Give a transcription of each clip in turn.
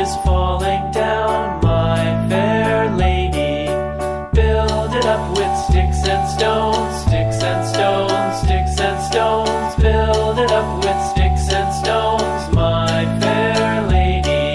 is falling down, my fair lady. Build it up with sticks and stones, sticks and stones, sticks and stones. Build it up with sticks and stones, my fair lady.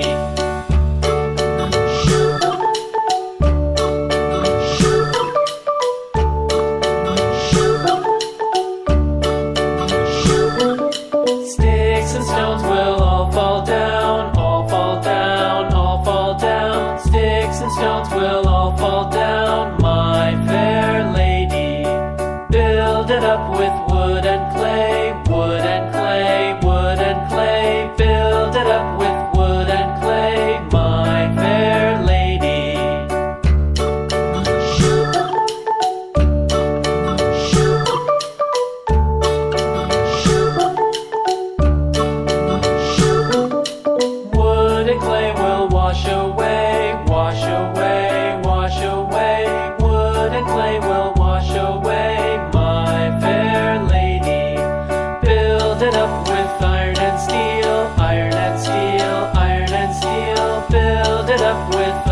Sticks and stones will all fall down, all fall down, all fall down. Sticks and stones will all fall down, my fair lady. Build it up with wood and clay, wood and clay, wood and clay. Build it up with wood and clay, my fair lady. Wood and clay will wash away, wash away, wash away. Wood and clay will wash away, my fair lady. Build it up with iron and steel, iron and steel, iron and steel. Build it up with